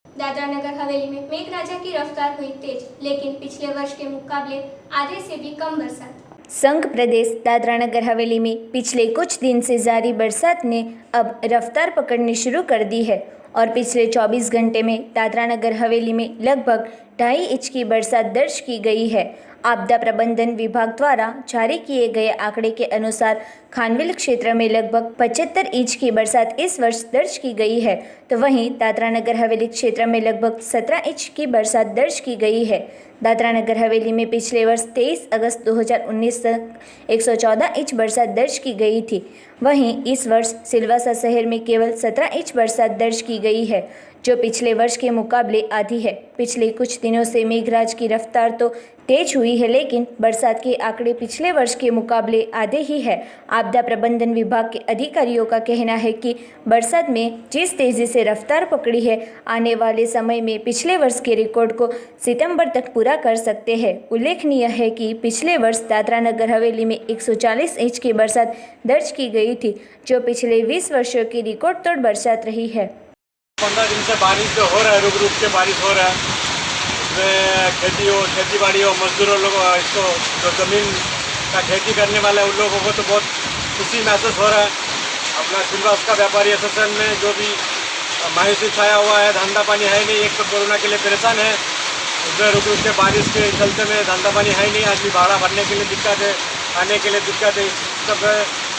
दादरा नगर हवेली में मेघराजा की रफ्तार हुई तेज, लेकिन पिछले वर्ष के मुकाबले आधे से भी कम बरसात। संघ प्रदेश दादरा नगर हवेली में पिछले कुछ दिन से जारी बरसात ने अब रफ्तार पकड़नी शुरू कर दी है और पिछले 24 घंटे में दादरा नगर हवेली में लगभग 2.5 इंच की बरसात दर्ज की गई है। आपदा प्रबंधन विभाग द्वारा जारी किए गए आंकड़े के अनुसार खानविल क्षेत्र में लगभग 75 इंच की बरसात इस वर्ष दर्ज की गई है, तो वहीं दादरा नगर हवेली क्षेत्र में लगभग 17 इंच की बरसात दर्ज की गई है। दादरा नगर हवेली में पिछले वर्ष 23 अगस्त 2019 तक 114 इंच बरसात दर्ज की गई थी। वहीं इस वर्ष सिलवासा शहर में केवल 17 इंच बरसात दर्ज की गई है, जो पिछले वर्ष के मुकाबले आधी है। पिछले कुछ दिनों से मेघराज की रफ्तार तो तेज हुई है, लेकिन बरसात के आंकड़े पिछले वर्ष के मुकाबले आधे ही है। आपदा प्रबंधन विभाग के अधिकारियों का कहना है कि बरसात में जिस तेजी से रफ्तार पकड़ी है, आने वाले समय में पिछले वर्ष के रिकॉर्ड को सितंबर तक पूरा कर सकते हैं। उल्लेखनीय है कि पिछले वर्ष दादरा नगर हवेली में 140 इंच की बरसात दर्ज की गई थी, जो पिछले 20 वर्षों की रिकॉर्ड तोड़ बरसात रही है। 15 दिन से बारिश जो हो रहा है, रुक रुक के बारिश हो रहा है, उसमें खेती बाड़ी और मजदूरों लोगों इसको जो ज़मीन का खेती करने वाले उन लोगों को तो बहुत खुशी महसूस हो रहा है। अपना सिलवास का व्यापारी एसोसिएशन में जो भी मायूसी छाया हुआ है, धंधा पानी है नहीं। एक तो कोरोना के लिए परेशान है, उधर रुक रुक के बारिश के चलते में धंधा पानी है नहीं। आदमी भाड़ा भरने के लिए दिक्कत है, खाने के लिए दिक्कत है, सब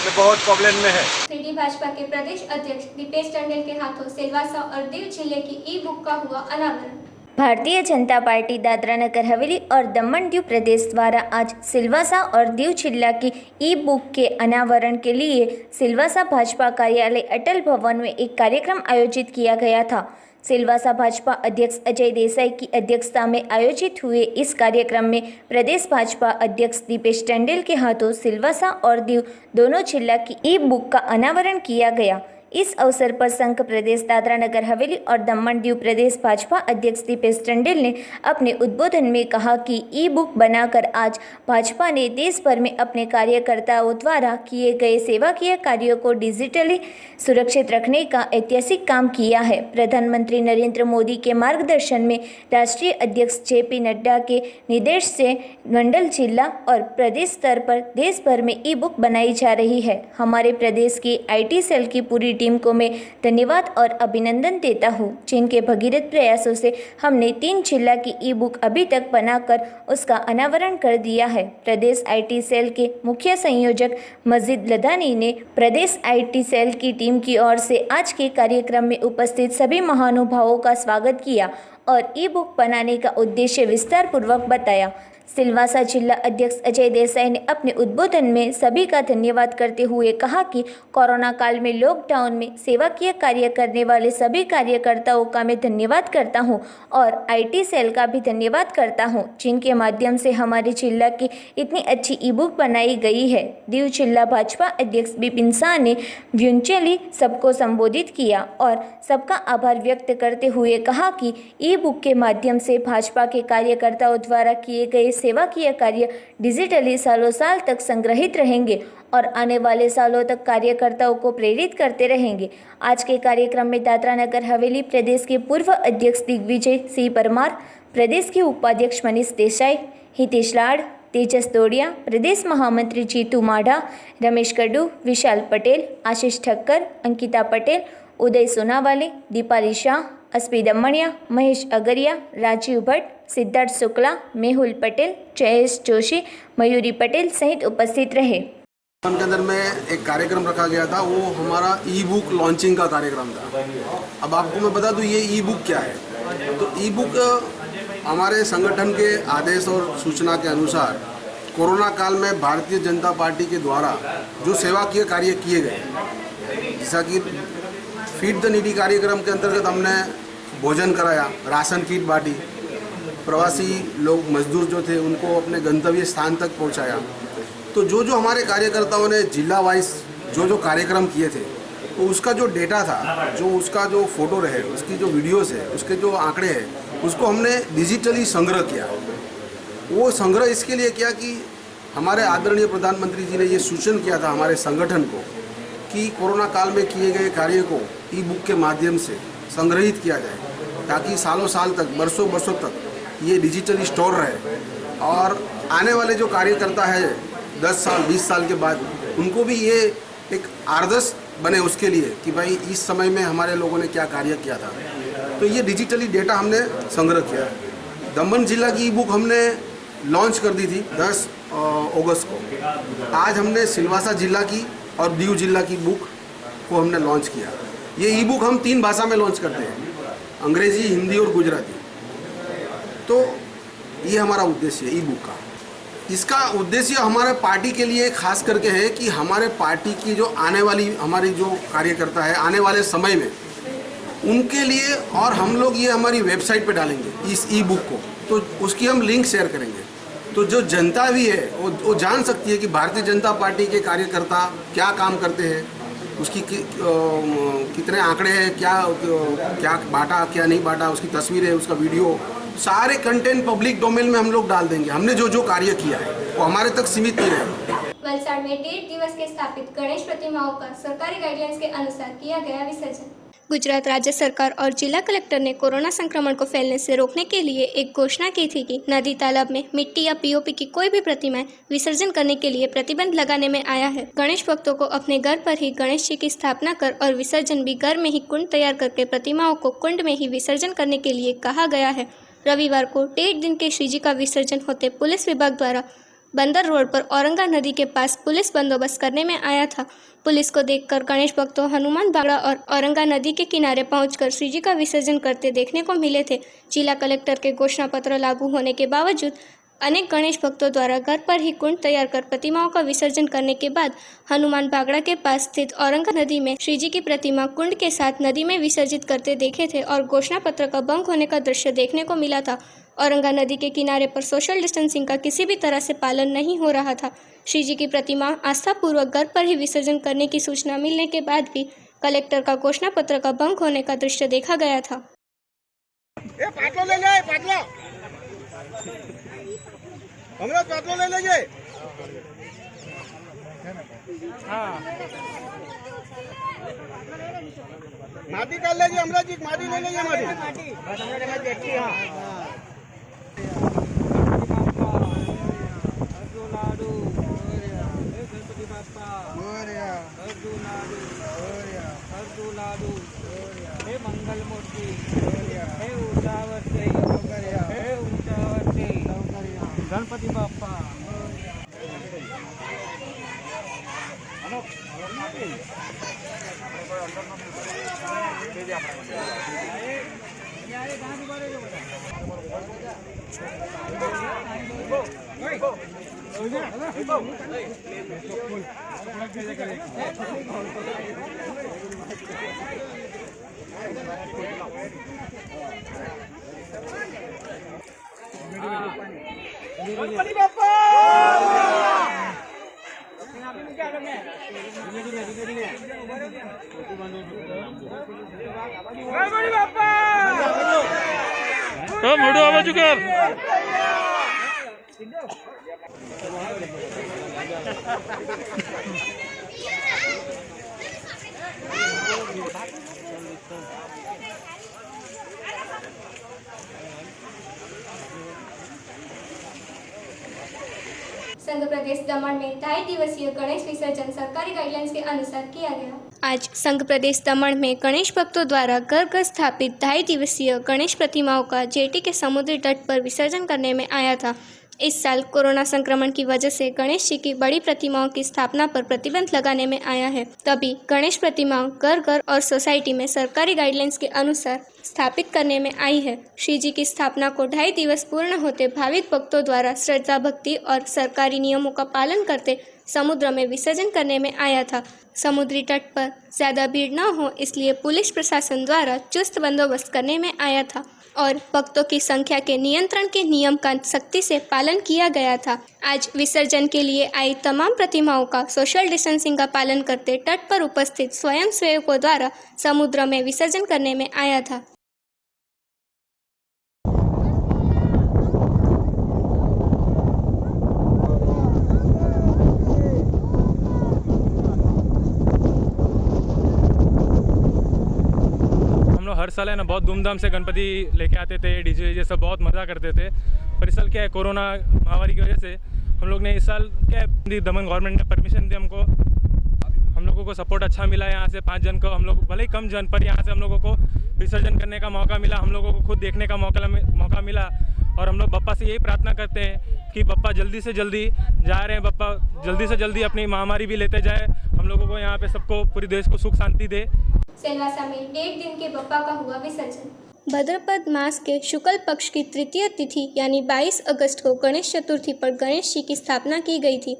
में बहुत प्रॉब्लम में है। सिटी भाजपा के प्रदेश अध्यक्ष दीपेश टंडन के हाथों सिलवासा और दीव जिले की ई बुक का हुआ अनावरण। भारतीय जनता पार्टी दादरा नगर हवेली और दमन दीव प्रदेश द्वारा आज सिलवासा और दीव जिला की ई बुक के अनावरण के लिए सिलवासा भाजपा कार्यालय अटल भवन में एक कार्यक्रम आयोजित किया गया था। सिलवासा भाजपा अध्यक्ष अजय देसाई की अध्यक्षता में आयोजित हुए इस कार्यक्रम में प्रदेश भाजपा अध्यक्ष दीपेश टंडन के हाथों सिलवासा और दीव दोनों जिला की ई बुक का अनावरण किया गया। इस अवसर पर संघ प्रदेश दादरा नगर हवेली और दमन दीव प्रदेश भाजपा अध्यक्ष दीपेश टंडन ने अपने उद्बोधन में कहा कि ई बुक बनाकर आज भाजपा ने देश भर में अपने कार्यकर्ताओं द्वारा किए गए सेवाकीय कार्यों को डिजिटली सुरक्षित रखने का ऐतिहासिक काम किया है। प्रधानमंत्री नरेंद्र मोदी के मार्गदर्शन में राष्ट्रीय अध्यक्ष JP नड्डा के निर्देश से मंडल, जिला और प्रदेश स्तर पर देश भर में ई बुक बनाई जा रही है। हमारे प्रदेश की IT सेल की पूरी टीम को मैं धन्यवाद और अभिनंदन देता हूं, जिनके भगीरथ प्रयासों से हमने 3 जिला की ई बुक अभी तक बनाकर उसका अनावरण कर दिया है। प्रदेश IT सेल के मुख्य संयोजक मजीद लदानी ने प्रदेश IT सेल की टीम की ओर से आज के कार्यक्रम में उपस्थित सभी महानुभावों का स्वागत किया और ई बुक बनाने का उद्देश्य विस्तार पूर्वक बताया। सिलवासा जिला अध्यक्ष अजय देसाई ने अपने उद्बोधन में सभी का धन्यवाद करते हुए कहा कि कोरोना काल में लॉकडाउन में सेवाकीय कार्य करने वाले सभी कार्यकर्ताओं का मैं धन्यवाद करता हूं और IT सेल का भी धन्यवाद करता हूं, जिनके माध्यम से हमारे जिला की इतनी अच्छी ई बुक बनाई गई है। दीव जिला भाजपा अध्यक्ष विपिन शाह ने वर्चुअली सबको संबोधित किया और सबका आभार व्यक्त करते हुए कहा कि ई बुक के माध्यम से भाजपा के कार्यकर्ताओं द्वारा किए गए सेवाकीय कार्य डिजिटली सालों साल तक संग्रहित रहेंगे और आने वाले सालों तक कार्यकर्ताओं को प्रेरित करते रहेंगे। आज के कार्यक्रम में दादरा नगर हवेली प्रदेश के पूर्व अध्यक्ष दिग्विजय सिंह परमार, प्रदेश के उपाध्यक्ष मनीष देसाई, हितेश लाड़, तेजस दौड़िया, प्रदेश महामंत्री जीतू माढ़ा, रमेश कड्डू, विशाल पटेल, आशीष ठक्कर, अंकिता पटेल, उदय सोनावाले, दीपाली शाह, अस्पी दमनिया, महेश अगरिया, राजीव भट्ट, सिद्धार्थ शुक्ला, मेहुल पटेल, जयेश जोशी, मयूरी पटेल सहित उपस्थित रहे। के अंदर में एक कार्यक्रम रखा गया था, वो हमारा ई बुक लॉन्चिंग का कार्यक्रम था। अब आपको मैं बता दूं ये ई बुक क्या है। तो ई बुक हमारे संगठन के आदेश और सूचना के अनुसार कोरोना काल में भारतीय जनता पार्टी के द्वारा जो सेवाकीय कार्य किए गए, जैसा कि फीड द नीडी कार्यक्रम के अंतर्गत हमने भोजन कराया, राशन किट बांटी, प्रवासी लोग मजदूर जो थे उनको अपने गंतव्य स्थान तक पहुंचाया। तो जो जो हमारे कार्यकर्ताओं ने जिला वाइज जो जो कार्यक्रम किए थे, तो उसका जो डेटा था, जो उसका जो फोटो रहे, उसकी जो वीडियोस है, उसके जो आंकड़े हैं, उसको हमने डिजिटली संग्रह किया। वो संग्रह इसके लिए किया कि हमारे आदरणीय प्रधानमंत्री जी ने ये सूचन किया था हमारे संगठन को कि कोरोना काल में किए गए कार्य को ई बुक के माध्यम से संग्रहित किया जाए, ताकि सालों साल तक, बरसों बरसों तक ये डिजिटली स्टोर रहे और आने वाले जो कार्यकर्ता है 10 साल 20 साल के बाद उनको भी ये एक आदर्श बने उसके लिए कि भाई इस समय में हमारे लोगों ने क्या कार्य किया था। तो ये डिजिटली डेटा हमने संग्रह किया। दमन जिला की ई बुक हमने लॉन्च कर दी थी 10 अगस्त को। आज हमने सिलवासा जिला की और दीव जिला की बुक को हमने लॉन्च किया। ये ई बुक हम 3 भाषा में लॉन्च करते हैं, अंग्रेजी, हिंदी और गुजराती। तो ये हमारा उद्देश्य है ई बुक का। इसका उद्देश्य हमारे पार्टी के लिए खास करके है कि हमारे पार्टी की जो आने वाली हमारी जो कार्यकर्ता है आने वाले समय में उनके लिए, और हम लोग ये हमारी वेबसाइट पे डालेंगे इस ई बुक को, तो उसकी हम लिंक शेयर करेंगे। तो जो जनता भी है वो जान सकती है कि भारतीय जनता पार्टी के कार्यकर्ता क्या काम करते हैं, उसकी कितने आंकड़े हैं, क्या बांटा क्या नहीं बांटा, उसकी तस्वीर है, उसका वीडियो, सारे कंटेंट पब्लिक डोमेन में हम लोग डाल देंगे। हमने जो जो कार्य किया है वो हमारे तक सीमित नहीं रहेगा। वलसाड़ में 1.5 दिवस के स्थापित गणेश प्रतिमाओं का सरकारी गाइडलाइंस के अनुसार किया गया विसर्जन। गुजरात राज्य सरकार और जिला कलेक्टर ने कोरोना संक्रमण को फैलने से रोकने के लिए एक घोषणा की थी कि नदी तालाब में मिट्टी या पीओपी की कोई भी प्रतिमाएं विसर्जन करने के लिए प्रतिबंध लगाने में आया है। गणेश भक्तों को अपने घर पर ही गणेश जी की स्थापना कर और विसर्जन भी घर में ही कुंड तैयार करके प्रतिमाओं को कुंड में ही विसर्जन करने के लिए कहा गया है। रविवार को 1.5 दिन के श्रीजी का विसर्जन होते पुलिस विभाग द्वारा बंदर रोड पर औरंगा नदी के पास पुलिस बंदोबस्त करने में आया था। पुलिस को देखकर गणेश भक्तों हनुमान बागड़ा और औरंगा नदी के किनारे पहुंचकर श्रीजी का विसर्जन करते देखने को मिले थे। जिला कलेक्टर के घोषणा पत्र लागू होने के बावजूद अनेक गणेश भक्तों द्वारा घर पर ही कुंड तैयार कर प्रतिमाओं का विसर्जन करने के बाद हनुमान बागड़ा के पास स्थित औरंगा नदी में श्रीजी की प्रतिमा कुंड के साथ नदी में विसर्जित करते देखे थे और घोषणा पत्र का भंग होने का दृश्य देखने को मिला था। औरंगा नदी के किनारे पर सोशल डिस्टेंसिंग का किसी भी तरह से पालन नहीं हो रहा था। श्रीजी की प्रतिमा आस्थापूर्वक घर पर ही विसर्जन करने की सूचना मिलने के बाद भी कलेक्टर का घोषणा पत्र का भंग होने का दृश्य देखा गया था। माटी कर लीजिए, हमरा जी माटी ले लीजिए, माटी हे मंगल मूर्ति, हे उंचावरती, हे उंचावरती, गणपति बाप्पा। गणपति बाप्पा। मोटो आवाज कर। संघ प्रदेश दमन में 2.5 दिवसीय गणेश विसर्जन सरकारी गाइडलाइंस के अनुसार किया गया। आज संघ प्रदेश दमन में गणेश भक्तों द्वारा घर घर स्थापित 2.5 दिवसीय गणेश प्रतिमाओं का जेटी के समुद्री तट पर विसर्जन करने में आया था। इस साल कोरोना संक्रमण की वजह से गणेश जी की बड़ी प्रतिमाओं की स्थापना पर प्रतिबंध लगाने में आया है, तभी गणेश प्रतिमाओं घर घर और सोसाइटी में सरकारी गाइडलाइंस के अनुसार स्थापित करने में आई है। श्री जी की स्थापना को 2.5 दिवस पूर्ण होते भाविक भक्तों द्वारा श्रद्धा भक्ति और सरकारी नियमों का पालन करते समुद्र में विसर्जन करने में आया था। समुद्री तट पर ज्यादा भीड़ न हो इसलिए पुलिस प्रशासन द्वारा चुस्त बंदोबस्त करने में आया था और भक्तों की संख्या के नियंत्रण के नियम का सख्ती से पालन किया गया था। आज विसर्जन के लिए आई तमाम प्रतिमाओं का सोशल डिस्टेंसिंग का पालन करते तट पर उपस्थित स्वयंसेवकों द्वारा समुद्र में विसर्जन करने में आया था। हर साल है ना बहुत धूमधाम से गणपति लेके आते थे, डीजे ये सब बहुत मज़ा करते थे। पर इस साल क्या है, कोरोना महामारी की वजह से हम लोग ने इस साल क्या है, दमन गवर्नमेंट ने परमिशन दी हमको, हम लोगों को सपोर्ट अच्छा मिला। यहाँ से 5 जन को हम लोग भले ही कम जन पर यहाँ से हम लोगों को विसर्जन करने का मौका मिला, हम लोगों को खुद देखने का मौका मिला। और हम लोग बप्पा से यही प्रार्थना करते हैं कि बप्पा जल्दी से जल्दी जा रहे हैं, बप्पा जल्दी से जल्दी अपनी महामारी भी लेते जाए, हम लोगों को यहाँ पे सबको पूरे देश को सुख शांति दे। सेलवासा में 1.5 दिन के बप्पा का हुआ विसर्जन। भाद्रपद मास के शुक्ल पक्ष की तृतीय तिथि यानी 22 अगस्त को गणेश चतुर्थी पर गणेश जी की स्थापना की गई थी।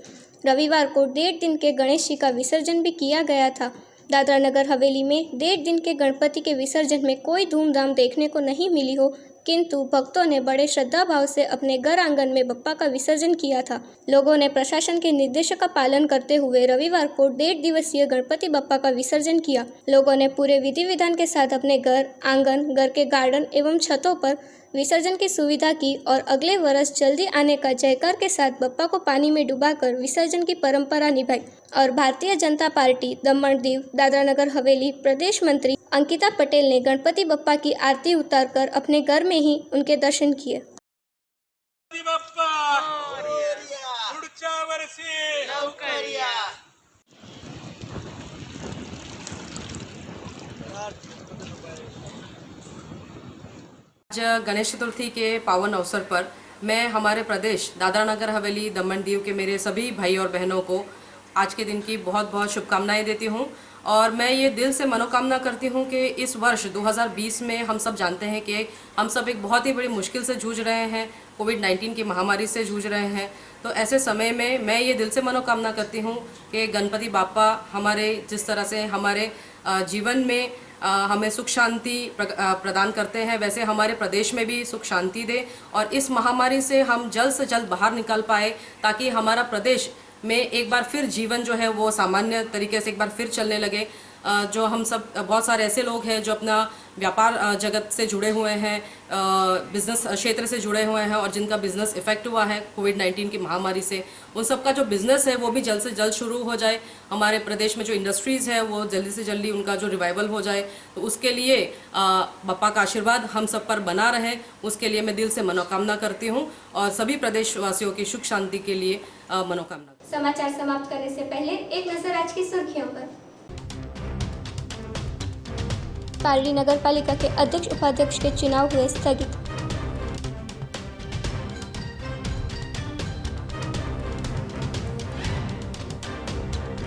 रविवार को 1.5 दिन के गणेश जी का विसर्जन भी किया गया था। दादरा नगर हवेली में 1.5 दिन के गणपति के विसर्जन में कोई धूमधाम देखने को नहीं मिली हो, किंतु भक्तों ने बड़े श्रद्धा भाव से अपने घर आंगन में बप्पा का विसर्जन किया था। लोगों ने प्रशासन के निर्देशों का पालन करते हुए रविवार को 1.5 दिवसीय गणपति बप्पा का विसर्जन किया। लोगों ने पूरे विधि विधान के साथ अपने घर आंगन, घर के गार्डन एवं छतों पर विसर्जन की सुविधा की और अगले वर्ष जल्दी आने का जयकार के साथ बप्पा को पानी में डुबाकर विसर्जन की परंपरा निभाई। और भारतीय जनता पार्टी दमन दीव दादरा नगर हवेली प्रदेश मंत्री अंकिता पटेल ने गणपति बप्पा की आरती उतारकर अपने घर में ही उनके दर्शन किए। आज गणेश चतुर्थी के पावन अवसर पर मैं हमारे प्रदेश दादरा नगर हवेली दमन दीव के मेरे सभी भाई और बहनों को आज के दिन की बहुत बहुत शुभकामनाएं देती हूं। और मैं ये दिल से मनोकामना करती हूं कि इस वर्ष 2020 में हम सब जानते हैं कि हम सब एक बहुत ही बड़ी मुश्किल से जूझ रहे हैं, कोविड-19 की महामारी से जूझ रहे हैं। तो ऐसे समय में मैं ये दिल से मनोकामना करती हूं कि गणपति बाप्पा हमारे जिस तरह से हमारे जीवन में हमें सुख शांति प्रदान करते हैं, वैसे हमारे प्रदेश में भी सुख शांति दे और इस महामारी से हम जल्द से जल्द बाहर निकल पाए, ताकि हमारा प्रदेश में एक बार फिर जीवन जो है वो सामान्य तरीके से एक बार फिर चलने लगे। जो हम सब बहुत सारे ऐसे लोग हैं जो अपना व्यापार जगत से जुड़े हुए हैं, बिजनेस क्षेत्र से जुड़े हुए हैं और जिनका बिजनेस इफेक्ट हुआ है कोविड-19 की महामारी से, उन सब का जो बिजनेस है वो भी जल्द से जल्द शुरू हो जाए। हमारे प्रदेश में जो इंडस्ट्रीज़ है वो जल्दी से जल्दी उनका जो रिवाइवल हो जाए। तो उसके लिए बप्पा का आशीर्वाद हम सब पर बना रहे, उसके लिए मैं दिल से मनोकामना करती हूँ और सभी प्रदेशवासियों की सुख शांति के लिए मनोकामना। समाचार समाप्त करने से पहले एक नजर आज की सुर्खियों पर। पारडी नगर पालिका के अध्यक्ष उपाध्यक्ष के चुनाव हुए स्थगित।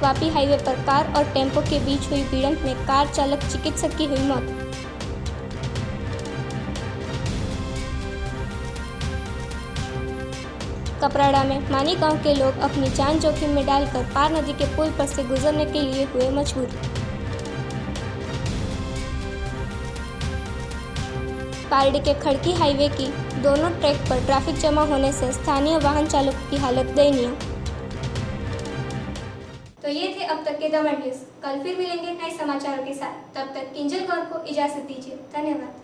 वापी हाईवे पर कार और टेम्पो के बीच हुई भिड़ंत में कार चालक चिकित्सक की हुई मौत। कपराड़ा में मानी गांव के लोग अपनी जान जोखिम में डालकर पार नदी के पुल पर से गुजरने के लिए हुए मजबूर। पारडी के खड़की हाईवे की दोनों ट्रैक पर ट्रैफिक जमा होने से स्थानीय वाहन चालकों की हालत दयनीय। तो ये थे अब तक के दमन न्यूज। कल फिर मिलेंगे नए समाचारों के साथ, तब तक किंजल कौर को इजाजत दीजिए। धन्यवाद।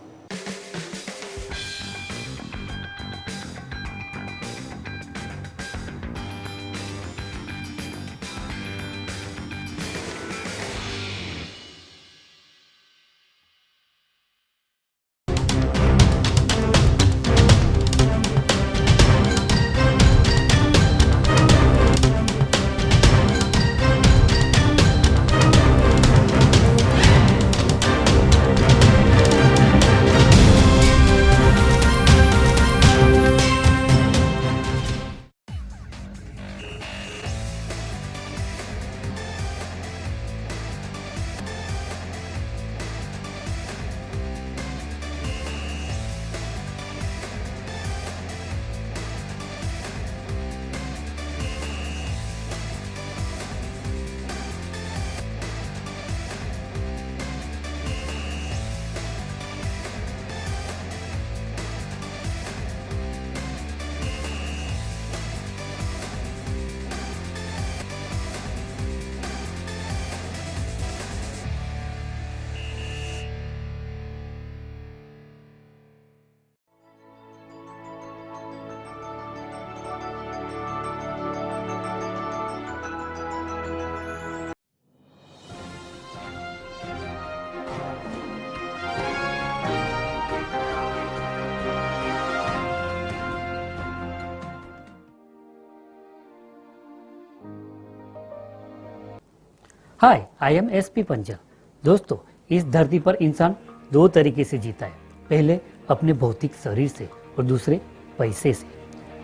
हाय, आई एम एसपी पंचल। दोस्तों, इस धरती पर इंसान दो तरीके से जीता है, पहले अपने भौतिक शरीर से और दूसरे पैसे से।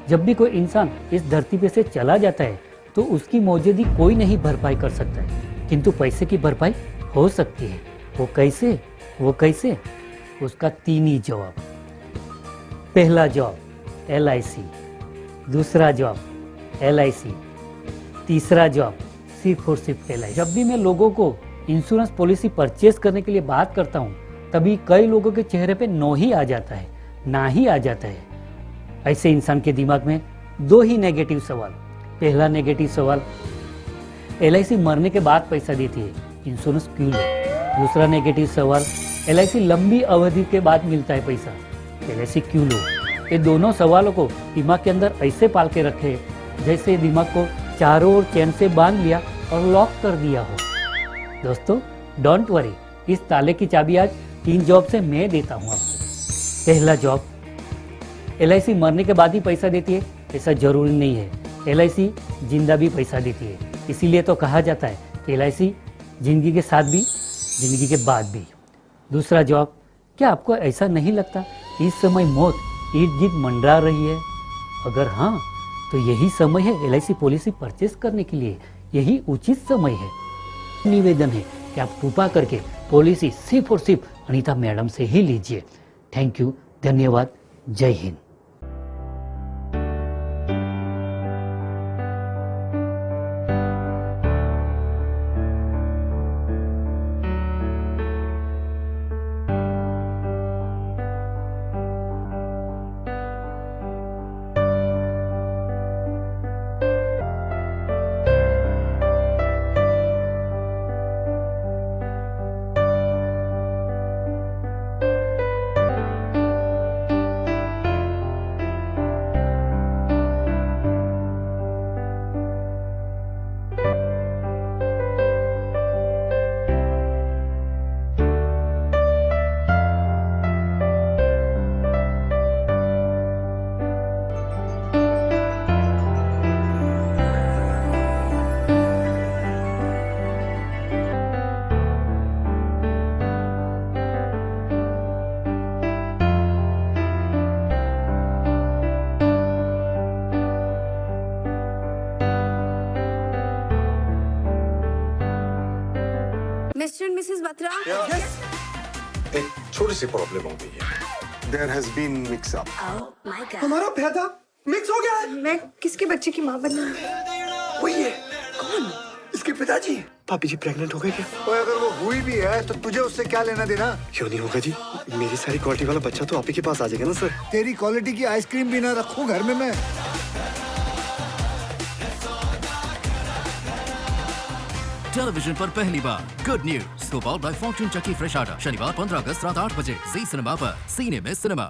जब भी कोई इंसान इस धरती पे से चला जाता है तो उसकी मौजूदगी कोई नहीं भरपाई कर सकता है, किंतु पैसे की भरपाई हो सकती है। वो कैसे? उसका तीन ही जवाब। पहला जवाब LIC, दूसरा जवाब LIC, तीसरा जवाब सिर्फ और सिर्फ LIC। जब भी मैं लोगों को इंश्योरेंस पॉलिसी परचेज करने के लिए बात करता हूँ तभी कई लोगों के चेहरे पे नो ही आ जाता है, ना ही आ जाता है। ऐसे इंसान के दिमाग में दो ही नेगेटिव सवाल। पहला नेगेटिव सवाल, LIC मरने के बाद पैसा देती है, इंश्योरेंस क्यों ले? दूसरा नेगेटिव सवाल, LIC लंबी अवधि के बाद मिलता है पैसा, LIC क्यों लो? ये दोनों सवालों को दिमाग के अंदर ऐसे पाल के रखे जैसे दिमाग को चारों ओर चैन से बांध लिया और लॉक कर दिया हो। दोस्तों डोंट वरी, इस ताले की चाबी आज 3 जॉब से मैं देता हूँ आपको। पहला जॉब, LIC मरने के बाद ही पैसा देती है ऐसा जरूरी नहीं है, LIC जिंदा भी पैसा देती है। इसीलिए तो कहा जाता है कि LIC जिंदगी के साथ भी जिंदगी के बाद भी। दूसरा जॉब, क्या आपको ऐसा नहीं लगता इस समय मौत इर्द गिर्द मंडरा रही है? अगर हाँ तो यही समय है LIC पॉलिसी परचेस करने के लिए, यही उचित समय है। निवेदन है कि आप कृपा करके पॉलिसी सिर्फ और सिर्फ अनीता मैडम से ही लीजिए। थैंक यू, धन्यवाद, जय Hind. Mr. and Mrs. Batra? Yes. एक छोटी सी प्रॉब्लम हो गई है। There has been mix up. Oh my God. हमारा पैदा मिक्स हो गया है। मैं किसके बच्चे की माँ बनना? वही है। कौन? इसके पिताजी। भाभी जी प्रेग्नेंट हो गए क्या? और अगर वो हुई भी है तो तुझे उससे क्या लेना देना? क्यों नहीं होगा जी? मेरी सारी क्वालिटी वाला बच्चा तो आप ही के पास आ जाएगा ना सर। तेरी क्वालिटी की आइसक्रीम भी ना रखूं घर में मैं। टेलीविजन पर पहली बार good news, powered by Fortune Chakki fresh atta, शनिवार 15 अगस्त रात 8 बजे जी सिनेमा पर। सीने में सिनेमा।